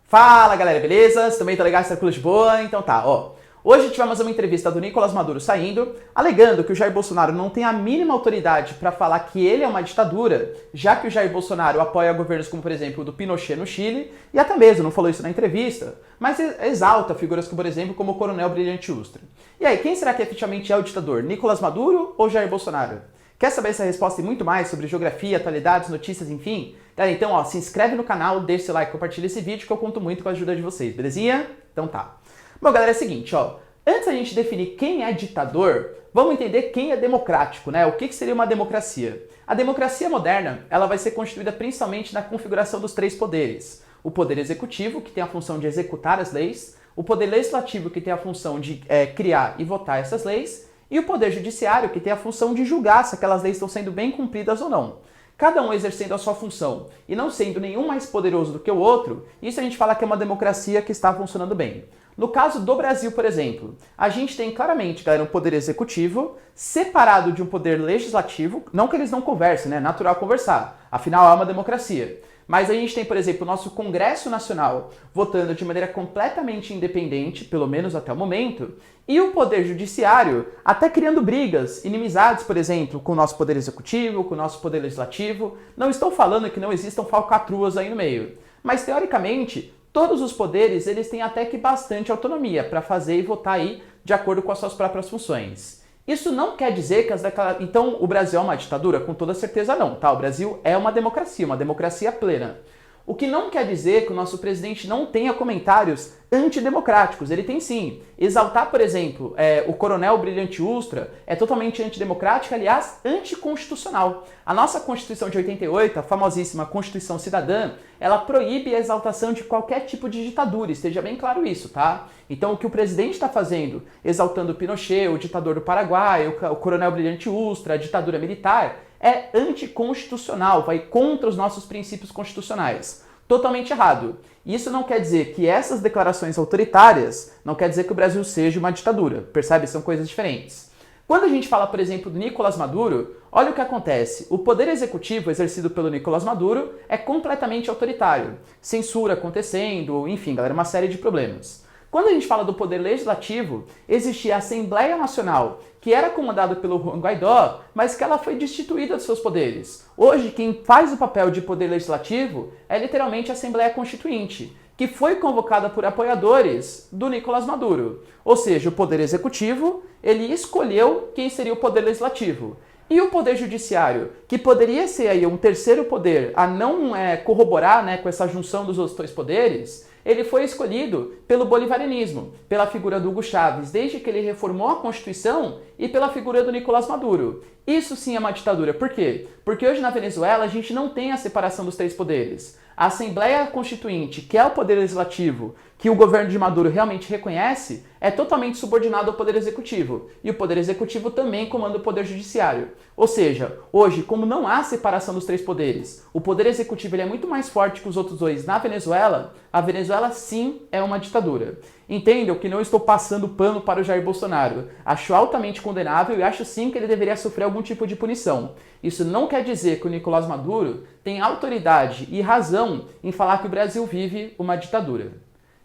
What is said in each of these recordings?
Fala galera, beleza? Vocês também tá legal? Tranquilo de boa? Então tá, ó. Hoje tivemos uma entrevista do Nicolás Maduro saindo, alegando que o Jair Bolsonaro não tem a mínima autoridade para falar que ele é uma ditadura, já que o Jair Bolsonaro apoia governos como, por exemplo, o do Pinochet no Chile, e até mesmo não falou isso na entrevista, mas exalta figuras como, por exemplo, como o Coronel Brilhante Ustra. E aí, quem será que efetivamente é o ditador? Nicolás Maduro ou Jair Bolsonaro? Quer saber essa resposta e muito mais sobre geografia, atualidades, notícias, enfim? Galera, então, ó, se inscreve no canal, deixa seu like, compartilha esse vídeo que eu conto muito com a ajuda de vocês, belezinha? Então tá. Bom, galera, é o seguinte, ó. Antes da gente definir quem é ditador, vamos entender quem é democrático, né? O que seria uma democracia? A democracia moderna, ela vai ser constituída principalmente na configuração dos três poderes. O poder executivo, que tem a função de executar as leis, o poder legislativo, que tem a função de criar e votar essas leis, e o poder judiciário, que tem a função de julgar se aquelas leis estão sendo bem cumpridas ou não. Cada um exercendo a sua função e não sendo nenhum mais poderoso do que o outro, isso a gente fala que é uma democracia que está funcionando bem. No caso do Brasil, por exemplo, a gente tem claramente, galera, um poder executivo separado de um poder legislativo, não que eles não conversem, né? É natural conversar, afinal é uma democracia. Mas a gente tem, por exemplo, o nosso Congresso Nacional votando de maneira completamente independente, pelo menos até o momento, e o Poder Judiciário até criando brigas, inimizades, por exemplo, com o nosso Poder Executivo, com o nosso Poder Legislativo. Não estou falando que não existam falcatruas aí no meio, mas teoricamente todos os poderes eles têm até que bastante autonomia para fazer e votar aí de acordo com as suas próprias funções. Isso não quer dizer que então o Brasil é uma ditadura? Com toda certeza não, tá? O Brasil é uma democracia plena. O que não quer dizer que o nosso presidente não tenha comentários antidemocráticos. Ele tem sim. Exaltar, por exemplo, o Coronel Brilhante Ustra é totalmente antidemocrático, aliás, anticonstitucional. A nossa Constituição de 88, a famosíssima Constituição Cidadã, ela proíbe a exaltação de qualquer tipo de ditadura, esteja bem claro isso, tá? Então o que o presidente está fazendo, exaltando o Pinochet, o ditador do Paraguai, o Coronel Brilhante Ustra, a ditadura militar, é anticonstitucional, vai contra os nossos princípios constitucionais. Totalmente errado. Isso não quer dizer que essas declarações autoritárias, não quer dizer que o Brasil seja uma ditadura, percebe? São coisas diferentes. Quando a gente fala, por exemplo, do Nicolás Maduro, olha o que acontece. O poder executivo exercido pelo Nicolás Maduro é completamente autoritário. Censura acontecendo, enfim, galera, uma série de problemas. Quando a gente fala do poder legislativo, existia a Assembleia Nacional, que era comandada pelo Juan Guaidó, mas que ela foi destituída dos seus poderes. Hoje, quem faz o papel de poder legislativo é literalmente a Assembleia Constituinte, que foi convocada por apoiadores do Nicolás Maduro. Ou seja, o poder executivo, ele escolheu quem seria o poder legislativo. E o poder judiciário, que poderia ser aí um terceiro poder a não corroborar, né, com essa junção dos outros dois poderes, ele foi escolhido pelo bolivarianismo, pela figura do Hugo Chávez, desde que ele reformou a Constituição, e pela figura do Nicolás Maduro. Isso sim é uma ditadura. Por quê? Porque hoje na Venezuela a gente não tem a separação dos três poderes. A Assembleia Constituinte, que é o poder legislativo, que o governo de Maduro realmente reconhece, é totalmente subordinado ao poder executivo. E o poder executivo também comanda o poder judiciário. Ou seja, hoje, como não há separação dos três poderes, o poder executivo ele é muito mais forte que os outros dois na Venezuela, a Venezuela sim é uma ditadura. Entendam que não estou passando pano para o Jair Bolsonaro. Acho altamente condenável e acho sim que ele deveria sofrer algum tipo de punição. Isso não quer dizer que o Nicolás Maduro tem autoridade e razão em falar que o Brasil vive uma ditadura.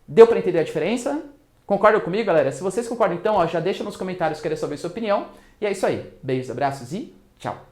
Deu para entender a diferença? Concordam comigo, galera? Se vocês concordam, então, ó, já deixa nos comentários querer saber a sua opinião. E é isso aí. Beijos, abraços e tchau!